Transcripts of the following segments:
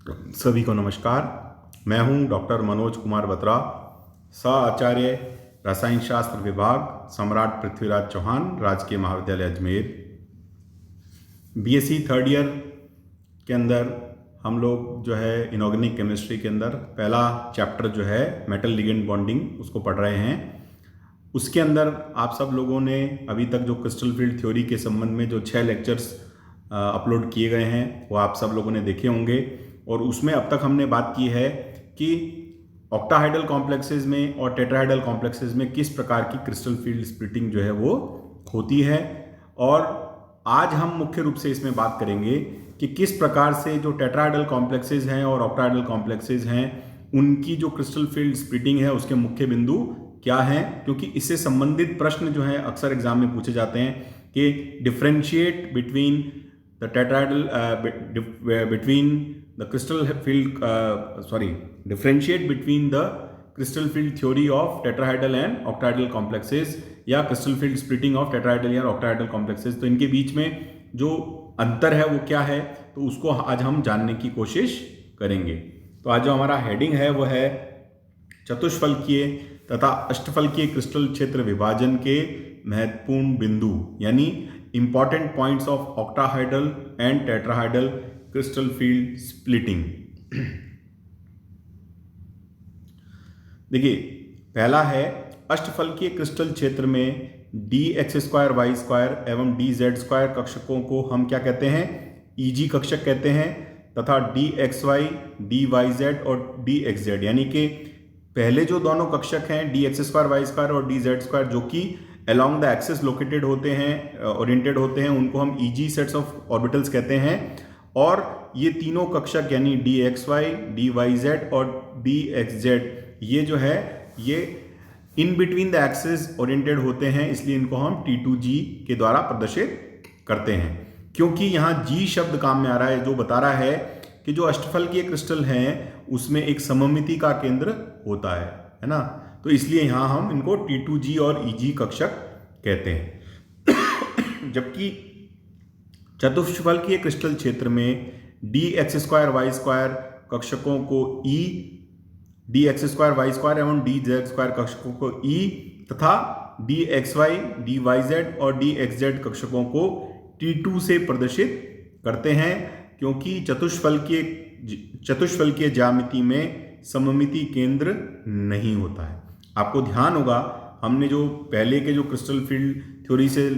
सभी को नमस्कार। मैं हूं डॉक्टर मनोज कुमार बत्रा, सह आचार्य रसायन शास्त्र विभाग, सम्राट पृथ्वीराज चौहान, राजकीय महाविद्यालय अजमेर। बीएससी थर्ड ईयर के अंदर हम लोग जो है इनऑर्गेनिक केमिस्ट्री के अंदर पहला चैप्टर जो है मेटल लिगेंड बॉन्डिंग उसको पढ़ रहे हैं। उसके अंदर आप सब लोगों ने अभी तक जो क्रिस्टल फील्ड थ्योरी के संबंध में जो 6 लेक्चर्स अपलोड किए गए हैं वो आप सब लोगों ने देखे होंगे। और उसमें अब तक हमने बात की है कि ऑक्टाहाइडल कॉम्प्लेक्सेस में और टेट्राहाइडल कॉम्प्लेक्सेस में किस प्रकार की क्रिस्टल फील्ड स्प्लिटिंग जो है वो होती है। और आज हम मुख्य रूप से इसमें बात करेंगे कि किस प्रकार से जो टेट्राहाइडल कॉम्प्लेक्सेस हैं और ऑक्टाहाइडल कॉम्प्लेक्सेस हैं उनकी जो क्रिस्टल फील्ड स्प्लिटिंग है उसके मुख्य बिंदु क्या हैं, क्योंकि इससे संबंधित प्रश्न जो है अक्सर एग्जाम में पूछे जाते हैं कि differentiate between the tetrahedral differentiate between the crystal field theory of tetrahedral and octahedral complexes या crystal field splitting of tetrahedral या octahedral complexes। तो इनके बीच में जो अंतर है वो क्या है, तो उसको आज हम जानने की कोशिश करेंगे। तो आज जो हमारा हेडिंग है वो है चतुष्फलकीय तथा अष्टफलकीय क्रिस्टल क्षेत्र विभाजन के महत्वपूर्ण बिंदु, यानी important points of octahedral and tetrahedral crystal field splitting. देखिए, पहला है अष्टफलकीय क्रिस्टल क्षेत्र में dx² y² एवं dz² कक्षकों को हम क्या कहते हैं, ईजी कक्षक कहते हैं, तथा dxy dyz और dxz यानी कि पहले जो दोनों कक्षक हैं dx² y² और dz² जो कि अलोंग द एक्सिस लोकेटेड होते हैं, ओरिएंटेड होते हैं, उनको हम ईजी सेट्स ऑफ ऑर्बिटल्स कहते हैं। और ये तीनों कक्षक यानी dxy dyz और dxz ये जो है ये in between the axis oriented होते हैं, इसलिए इनको हम T2G के द्वारा प्रदर्शित करते हैं। क्योंकि यहाँ G शब्द काम में आ रहा है जो बता रहा है कि जो अष्टफलकीय क्रिस्टल हैं उसमें एक सममिति का केंद्र होता है ना, तो इसलिए यहाँ हम इनको T2G और EG कक्षक कहते हैं। जबकि चतुष्फलकीय क्रिस्टल क्षेत्र में dx² y² कक्षकों को E, dx² y² एवं dz² कक्षकों को E तथा dxy dyz और dxz कक्षकों को T2 से प्रदर्शित करते हैं, क्योंकि चतुष्फलकीय ज्यामिति में सममिति केंद्र नहीं होता है। आपको ध्यान होगा हमने जो पहले के जो क्रिस्टल फील्ड थ्योरी से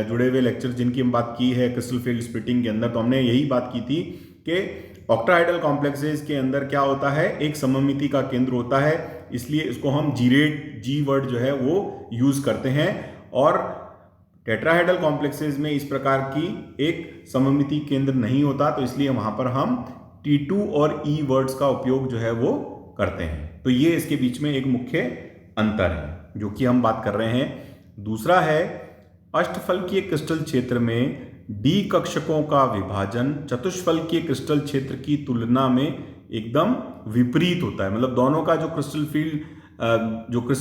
जुड़े हुए लेक्चर जिनकी हम बात की है क्रिस्टल फील्ड स्प्लिटिंग के अंदर, तो हमने यही बात की थी कि ऑक्टाहाइडल कॉम्प्लेक्सेस के अंदर क्या होता है, एक सममिति का केंद्र होता है, इसलिए इसको हम जी वर्ड जो है वो यूज करते हैं। और टेट्राहाइडल कॉम्प्लेक्सेस में इस प्रकार की एक सममिति केंद्र नहीं होता, तो इसलिए वहां पर हम T2 और E वर्ड्स का उपयोग जो है वो करते हैं। तो ये इसके बीच में एक मुख्य अंतर है जो कि हम बात कर रहे हैं। दूसरा है अष्टफलकीय क्रिस्टल क्षेत्र में D कक्षकों का विभाजन चतुष्फलकीय क्रिस्टल क्षेत्र की तुलना में एकदम विपरीत होता है। मतलब दोनों का जो क्रिस्टल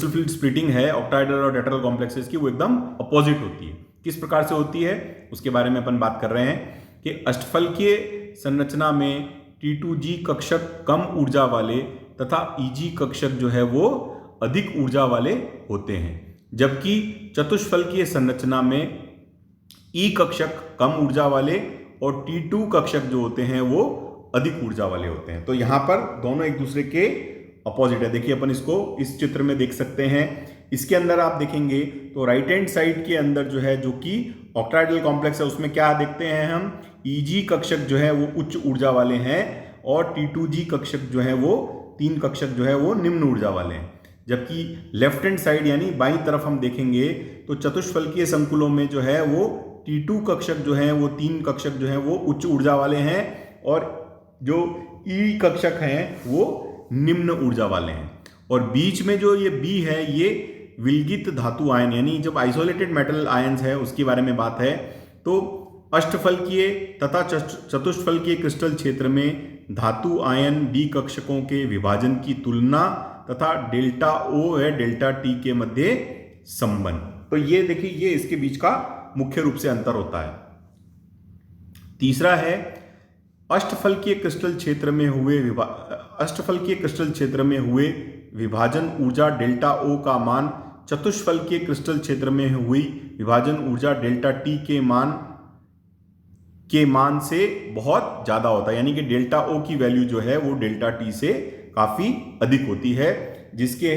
फील्ड स्प्लिटिंग है ऑक्टाहाइडल और टेट्राहाइडल कॉम्प्लेक्सेस की वो एकदम अपोजिट होती है। किस प्रकार से होती है उसके बारे में अपन बात कर रहे हैं कि अष्टफलकीय संरचना में T2G कक्षक कम ऊर्जा वाले तथा EG कक्षक जो है वो अधिक ऊर्जा वाले होते हैं, जबकि चतुष्फलकीय संरचना में E कक्षक कम ऊर्जा वाले और T2 कक्षक जो होते हैं वो अधिक ऊर्जा वाले होते हैं। तो यहां पर दोनों एक दूसरे के अपोजिट है। देखिए अपन इसको इस चित्र में देख सकते हैं। इसके अंदर आप देखेंगे तो राइट हैंड साइड के अंदर जो है जो कि ऑक्टाहाइडल कॉम्प्लेक्स है उसमें क्या देखते हैं हम, EG कक्षक जो है वो उच्च ऊर्जा वाले हैं और T2G कक्षक जो है वो 3 कक्षक जो है वो निम्न ऊर्जा वाले हैं। जबकि लेफ्ट हैंड साइड यानी बाईं तरफ हम देखेंगे तो चतुष्फलकीय संकुलों में जो है वो T2 कक्षक जो है वो 3 कक्षक जो है वो उच्च ऊर्जा वाले हैं और जो E कक्षक हैं वो निम्न ऊर्जा वाले हैं। और बीच में जो ये B है ये विलगित धातु आयन यानी जब आइसोलेटेड मेटल आयन्स है उसके बारे में बात है। तो अष्टफलकीय तथा चतुष्फलकीय क्रिस्टल क्षेत्र में धातु आयन D कक्षकों के विभाजन की तुलना तथा डेल्टा O है डेल्टा T के मध्य संबंध। तो ये देखिए ये इसके बीच का मुख्य रूप से अंतर होता है। तीसरा है अष्टफलकीय क्रिस्टल क्षेत्र में हुए विभाजन ऊर्जा डेल्टा ओ का मान चतुष्फलकीय क्रिस्टल क्षेत्र में हुई विभाजन ऊर्जा डेल्टा टी के मान से बहुत ज्यादा होता है। यानी कि डेल्टा ओ की वैल्यू जो है वो डेल्टा टी से काफी अधिक होती है, जिसके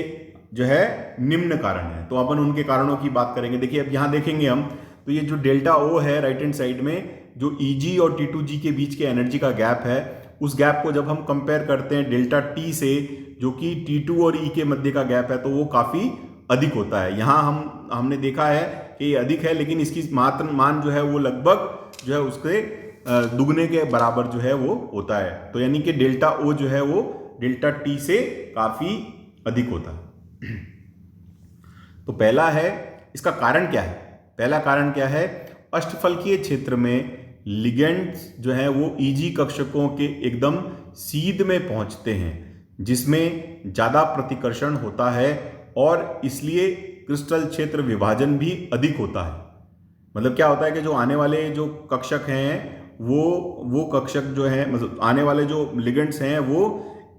जो है निम्न कारण है। तो अपन उनके कारणों की बात करेंगे। देखिए अब यहां देखेंगे हम, तो ये जो डेल्टा ओ है राइट हैंड साइड में, जो Eg और T2G के बीच के एनर्जी का गैप है, उस गैप को जब हम कंपेयर करते हैं डेल्टा T से, जो कि T2 और E के मध्य का गैप है, तो वो काफी अधिक होता है। यहाँ हमने देखा है कि ये अधिक है, लेकिन इसकी मात्रा मान जो है वो लगभग जो है उसके दुगने के बराबर जो है वो होता है। तो यानी कि डेल्टा O जो है वो डेल्टा T से काफी अधिक होता है। तो पहला है, इसका कारण क्या है? पहला कारण क्या है? अष्टफलकीय क्षेत्र में लिगेंड्स जो है वो Eg कक्षकों के एकदम सीध में पहुंचते हैं, जिसमें ज्यादा प्रतिकर्षण होता है और इसलिए क्रिस्टल क्षेत्र विभाजन भी अधिक होता है। मतलब क्या होता है कि जो आने वाले जो कक्षक हैं वो कक्षक जो है, मतलब आने वाले जो लिगेंड्स हैं वो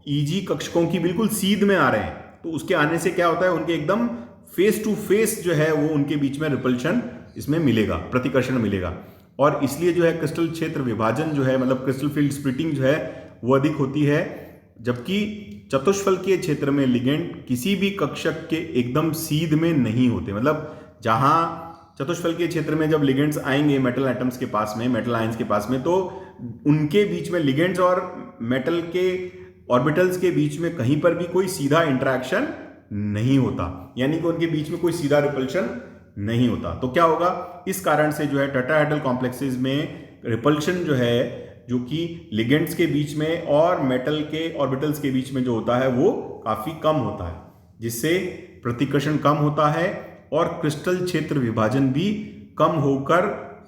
Eg कक्षकों की बिल्कुल सीध में आ रहे हैं, तो उसके आने से क्या होता है, उनके एकदम फेस टू फेस जो है वो उनके बीच में रिपल्शन इसमें मिलेगा, प्रतिकर्षण मिलेगा, और इसलिए जो है क्रिस्टल क्षेत्र विभाजन जो है, मतलब क्रिस्टल फील्ड स्प्लिटिंग जो है वो अधिक होती है। जबकि चतुष्फलकीय क्षेत्र में लिगेंड किसी भी कक्षक के एकदम सीध में नहीं होते। मतलब जहां चतुष्फलकीय क्षेत्र में जब लिगेंड्स आएंगे मेटल एटम्स के पास में, मेटल आयंस के पास में, तो उनके बीच में लिगेंड्स और मेटल के ऑर्बिटल्स के बीच में कहीं पर भी कोई सीधा इंटरेक्शन नहीं होता, यानी कि उनके बीच में कोई सीधा रिपल्शन नहीं होता। तो क्या होगा, इस कारण से जो है टेट्राहेड्रल कॉम्प्लेक्सेस में रिपल्शन जो है, जो कि लिगेंड्स के बीच में और मेटल के ऑर्बिटल्स के बीच में जो होता है वो काफी कम होता है, जिससे प्रतिकर्षण कम होता है और क्रिस्टल क्षेत्र विभाजन भी कम होकर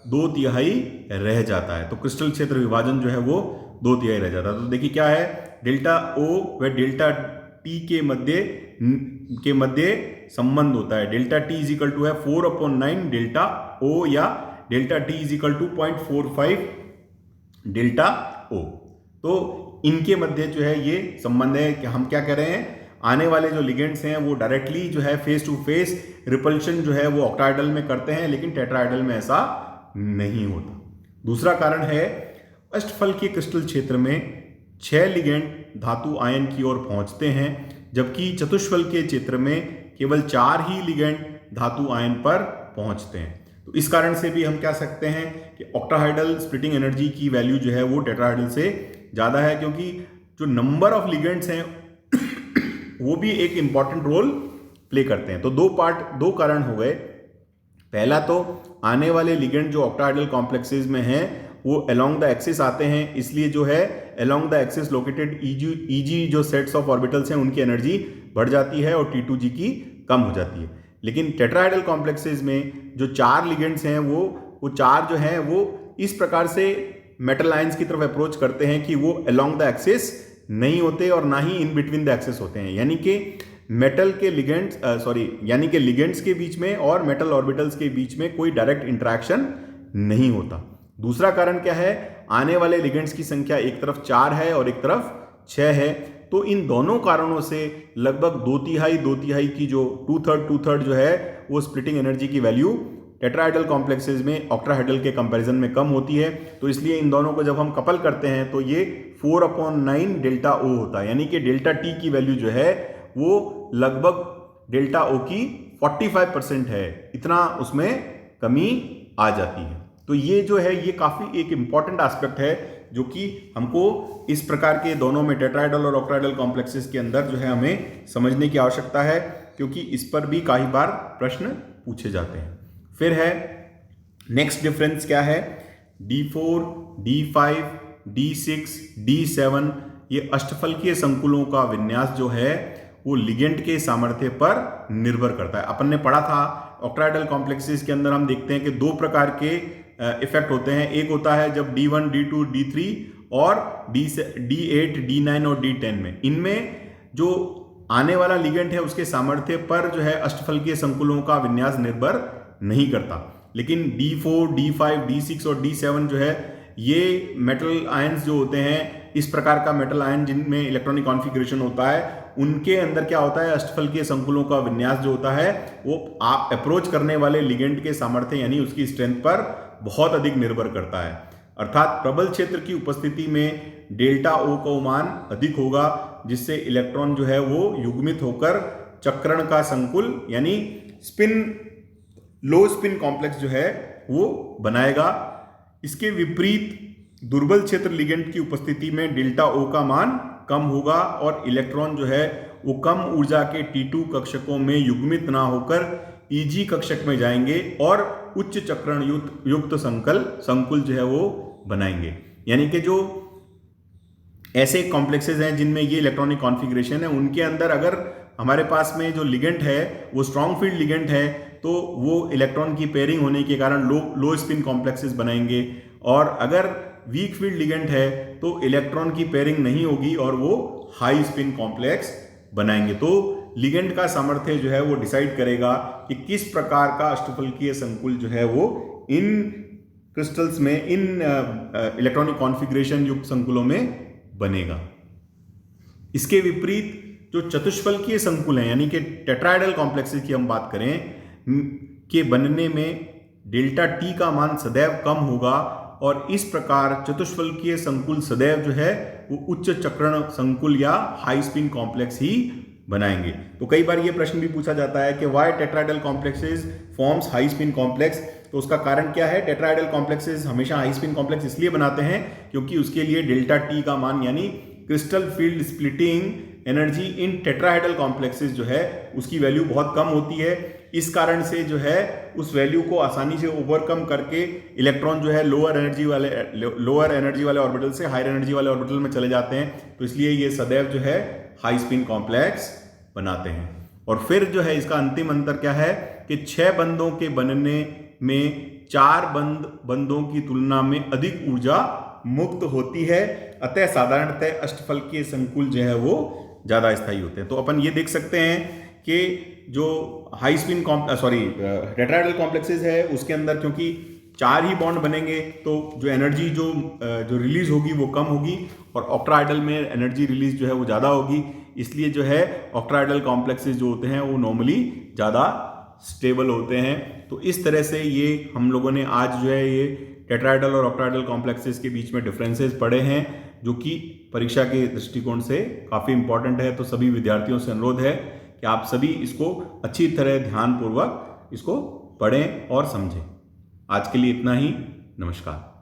2/3 रह जाता है। तो क्रिस्टल क्षेत्र विभाजन जो है वो 2/3 रह जाता है। तो देखिए क्या है, डेल्टा O व डेल्टा T के मध्य संबंध होता है। Delta T is equal to है 4/9 डेल्टा O, या delta T is equal to 0.45 delta O। तो इनके मध्य जो है ये संबंध है कि हम क्या कह रहे हैं, आने वाले जो लिगेंड्स हैं वो डायरेक्टली जो है फेस टू फेस रिपल्शन जो है वो ऑक्टाहेड्रल में करते हैं, लेकिन टेट्राहेड्रल में ऐसा नहीं होता। दूसरा कारण है, अष्टफलकीय क्रिस्टल क्षेत्र में 6 लिगेंड धातु आयन की ओर पहुंचते हैं, जबकि चतुष्फलकीय क्षेत्र में केवल 4 ही लिगेंड धातु आयन पर पहुंचते हैं। तो इस कारण से भी हम कह सकते हैं कि ऑक्टाहेड्रल स्प्लिटिंग एनर्जी की वैल्यू जो है वो टेट्राहेड्रल से ज्यादा है, क्योंकि जो नंबर ऑफ लिगेंड्स हैं वो भी एक इंपॉर्टेंट रोल प्ले करते हैं। तो दो कारण हो गए। पहला तो आने वाले लिगेंड जो ऑक्टाहेड्रल कॉम्प्लेक्सेस में हैं वो अलोंग द एक्सिस आते हैं, इसलिए जो है along the axis located Eg जो सेट्स ऑफ ऑर्बिटल्स हैं उनकी एनर्जी बढ़ जाती है और T2G की कम हो जाती है। लेकिन टेट्राहेड्रल कॉम्प्लेक्सेस में जो 4 लिगेंड्स हैं वो 4 जो हैं वो इस प्रकार से मेटल आयंस की तरफ अप्रोच करते हैं कि वो अलोंग द एक्सिस नहीं होते और ना ही इन बिटवीन द एक्सिस होते हैं, यानी कि मेटल के लिगेंड्स के बीच में और मेटल ऑर्बिटल्स के बीच में कोई डायरेक्ट इंटरेक्शन नहीं होता। दूसरा कारण क्या है, आने वाले लिगेंड्स की संख्या एक तरफ 4 है और एक तरफ 6 है, तो इन दोनों कारणों से लगभग 2/3 की जो 2/3 जो है वो स्प्लिटिंग एनर्जी की वैल्यू टेट्राहेड्रल कॉम्प्लेक्सेस में ऑक्टाहेड्रल के कंपैरिजन में कम होती है। तो इसलिए इन दोनों को जब हम कपल करते हैं तो ये 4/9 डेल्टा O होता है, यानी कि डेल्टा T की वैल्यू जो है वो लगभग डेल्टा O की 45% है, इतना उसमें कमी आ जाती है। तो ये जो है ये काफी एक इंपॉर्टेंट एस्पेक्ट है जो कि हमको इस प्रकार के दोनों में टेट्राहेड्रल और ऑक्टाहेड्रल कॉम्प्लेक्सेस के अंदर जो है हमें समझने की आवश्यकता है, क्योंकि इस पर भी कई बार प्रश्न पूछे जाते हैं। फिर है नेक्स्ट डिफरेंस क्या है, D4, D5, D6, D7 ये अष्टफलकीय संकुलों का विन्यास जो है वो लिगेंड के सामर्थ्य पर निर्भर करता है। अपन ने पढ़ा था ऑक्टाहेड्रल कॉम्प्लेक्सेस के अंदर हम देखते हैं कि 2 प्रकार के इफेक्ट होते हैं। एक होता है जब D1, D2, D3 और D8, D9 और D10 में, इनमें जो आने वाला लिगेंड है उसके सामर्थ्य पर जो है अष्टफलकीय संकुलों का विन्यास निर्भर नहीं करता। लेकिन D4, D5, D6 और D7 जो है ये मेटल आयंस जो होते हैं, इस प्रकार का मेटल आयन जिनमें इलेक्ट्रॉनिक कॉन्फ़िगरेशन होता है, उनके अंदर क्या होता है, अष्टफलकीय संकुलों का विन्यास जो होता है वो आप अप्रोच करने वाले लिगेंड के सामर्थ्य यानी उसकी स्ट्रेंथ पर बहुत अधिक निर्भर करता है। अर्थात प्रबल क्षेत्र की उपस्थिति में डेल्टा ओ का मान अधिक होगा, जिससे इलेक्ट्रॉन जो है वो युग्मित होकर चक्रण का संकुल यानी लो स्पिन कॉम्प्लेक्स जो है वो बनाएगा। इसके विपरीत दुर्बल क्षेत्र लिगेंड की उपस्थिति में डेल्टा ओ का मान कम होगा और इलेक्ट्रॉन जो है वो कम ऊर्जा के T2 कक्षकों में युग्मित ना होकर Eg कक्षक में जाएंगे और उच्च चक्रण युक्त संकुल जो है वो बनाएंगे। यानी कि जो ऐसे कॉम्प्लेक्सेस हैं जिनमें ये इलेक्ट्रॉनिक कॉन्फ़िगरेशन है, उनके अंदर अगर हमारे पास में जो लिगेंड है वो स्ट्रॉन्ग फील्ड लिगेंड है तो वो इलेक्ट्रॉन की पेयरिंग होने के कारण लो स्पिन कॉम्प्लेक्सेस बनाएंगे, और अगर वीक फील्ड लिगेंड है तो इलेक्ट्रॉन की पेयरिंग नहीं होगी और वो हाई स्पिन कॉम्प्लेक्स बनाएंगे। तो लिगेंड का सामर्थ्य जो है वो डिसाइड करेगा कि किस प्रकार का अष्टफलकीय संकुल जो है वो इन क्रिस्टल्स में, इन इलेक्ट्रॉनिक कॉन्फ़िगरेशन युक्त संकुलों में बनेगा। इसके विपरीत जो चतुष्फलकीय संकुल हैं यानी कि टेट्राहेड्रल कॉम्प्लेक्सेस की हम बात करें के बनने में डेल्टा टी का मान सदैव कम होगा और इस प्रकार चतुष्फलकीय संकुल सदैव जो है वो उच्च चक्रण संकुल या हाई स्पिन कॉम्प्लेक्स ही बनाएंगे। तो कई बार ये प्रश्न भी पूछा जाता है कि why tetrahedral complexes forms high spin complex. तो उसका कारण क्या है? टेट्राहेड्रल कॉम्प्लेक्सेस हमेशा हाई स्पिन कॉम्प्लेक्स इसलिए बनाते हैं क्योंकि उसके लिए डेल्टा टी का मान यानी crystal field splitting energy in tetrahedral complexes जो है उसकी वैल्यू बहुत कम होती है। इस कारण से जो है उस वैल्यू को आसानी से ओवरकम करके इलेक्ट्रॉन जो है लोअर एनर्जी वाले ऑर्बिटल से हायर एनर्जी वाले ऑर्बिटल में चले जाते हैं। तो इसलिए ये सदैव जो है हाई स्पिन कॉम्प्लेक्स बनाते हैं। और फिर जो है इसका अंतिम अंतर क्या है कि 6 बंधों के बनने में 4 बंधों की तुलना में अधिक ऊर्जा मुक्त होती है। अतः साधारणतः अष्टफलकीय संकुल जो है वो ज्यादा स्थायी होते हैं। तो अपन ये देख सकते हैं कि जो हाई स्पिन टेट्राहेड्रल कॉम्प्लेक्सेस है उसके अंदर क्योंकि 4 ही बॉन्ड बनेंगे तो जो एनर्जी जो रिलीज होगी वो कम होगी और ऑक्टाहेड्रल में एनर्जी रिलीज जो है वो ज़्यादा होगी। इसलिए जो है ऑक्टाहेड्रल कॉम्प्लेक्सेस जो होते हैं वो नॉर्मली ज़्यादा स्टेबल होते हैं। तो इस तरह से ये हम लोगों ने आज जो है ये टेट्राहेड्रल और ऑक्टाहेड्रल कॉम्प्लेक्सेस के बीच में डिफरेंसेस पढ़े हैं जो कि परीक्षा के दृष्टिकोण से काफ़ी इंपॉर्टेंट है। तो सभी विद्यार्थियों से अनुरोध है कि आप सभी इसको अच्छी तरह ध्यानपूर्वक इसको पढ़ें और समझें। आज के लिए इतना ही। नमस्कार।